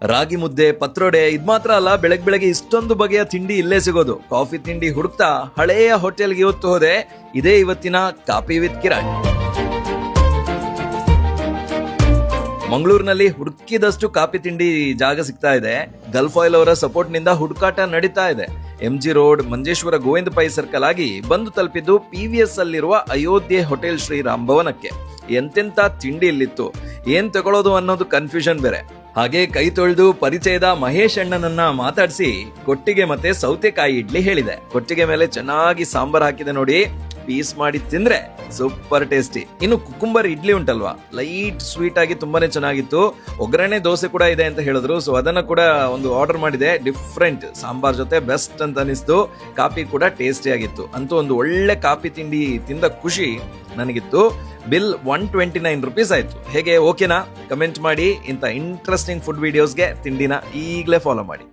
ರಾಗಿ ಮುದ್ದೆ, ಪತ್ರೊಡೆ ಇದ್ ಮಾತ್ರ ಅಲ್ಲ, ಬೆಳಗ್ಗೆ ಇಷ್ಟೊಂದು ಬಗೆಯ ತಿಂಡಿ ಇಲ್ಲೇ ಸಿಗೋದು. ಕಾಫಿ ತಿಂಡಿ ಹುಡುಕ್ತಾ ಹಳೆಯ ಹೋಟೆಲ್ಗೆ ಇವತ್ತು ಹೋದೆ. ಇದೇ ಇವತ್ತಿನ ಕಾಫಿ ವಿತ್ ಕಿರಣ್. ಮಂಗಳೂರಿನಲ್ಲಿ ಹುಡುಕಿದಷ್ಟು ಕಾಫಿ ತಿಂಡಿ ಜಾಗ ಸಿಗ್ತಾ ಇದೆ. ಗಲ್ಫ್ ಆಯಿಲ್ ಅವರ ಸಪೋರ್ಟ್ ನಿಂದ ಹುಡುಕಾಟ ನಡೀತಾ ಇದೆ. MG road, Manjeshwar Govinda Pai circle ಆಗಿ ಬಂದು ತಲುಪಿದ್ದು PVS ಅಲ್ಲಿರುವ ಅಯೋಧ್ಯೆ ಹೋಟೆಲ್ ಶ್ರೀರಾಮ್ ಭವನಕ್ಕೆ. ಎಂತೆಂತ ತಿಂಡಿ ಇಲ್ಲಿತ್ತು, ಏನ್ ತಗೊಳ್ಳೋದು ಅನ್ನೋದು ಕನ್ಫ್ಯೂಷನ್ ಬೇರೆ. ಹಾಗೆ ಕೈ ತೊಳೆದು ಪರಿಚಯದ ಮಹೇಶ್ ಅಣ್ಣನನ್ನ ಮಾತಾಡಿಸಿ ಕೊಟ್ಟಿಗೆ ಮತ್ತೆ ಸೌತೆಕಾಯಿ ಇಡ್ಲಿ ಹೇಳಿದೆ. ಕೊಟ್ಟಿಗೆ ಮೇಲೆ ಚೆನ್ನಾಗಿ ಸಾಂಬಾರ್ ಹಾಕಿದೆ ನೋಡಿ, ಪೀಸ್ ಮಾಡಿ ತಿಂದ್ರೆ ಸೂಪರ್ ಟೇಸ್ಟಿ. ಇನ್ನು ಕುಕುಂಬರ್ ಇಡ್ಲಿ ಉಂಟಲ್ವಾ, ಲೈಟ್ ಸ್ವೀಟ್ ಆಗಿ ತುಂಬಾನೇ ಚೆನ್ನಾಗಿತ್ತು. ಒಗ್ಗರಣೆ ದೋಸೆ ಕೂಡ ಇದೆ ಅಂತ ಹೇಳಿದ್ರು, ಸೊ ಅದನ್ನ ಕೂಡ ಒಂದು ಆರ್ಡರ್ ಮಾಡಿದೆ. ಡಿಫ್ರೆಂಟ್ ಸಾಂಬಾರ್ ಜೊತೆ ಬೆಸ್ಟ್ ಅಂತ ಅನಿಸ್ತು. ಕಾಫಿ ಕೂಡ ಟೇಸ್ಟಿ ಆಗಿತ್ತು. ಅಂತೂ ಒಂದು ಒಳ್ಳೆ ಕಾಫಿ ತಿಂಡಿ ತಿಂದ ಖುಷಿ ನನಗಿತ್ತು. ಬಿಲ್ 129 rupees ಆಯ್ತು. ಹೇಗೆ, ಓಕೆನಾ? ಕಮೆಂಟ್ ಮಾಡಿ. ಇಂಥ ಇಂಟ್ರೆಸ್ಟಿಂಗ್ ಫುಡ್ ವಿಡಿಯೋಸ್ಗೆ ತಿಂಡಿನ ಈಗಲೇ ಫಾಲೋ ಮಾಡಿ.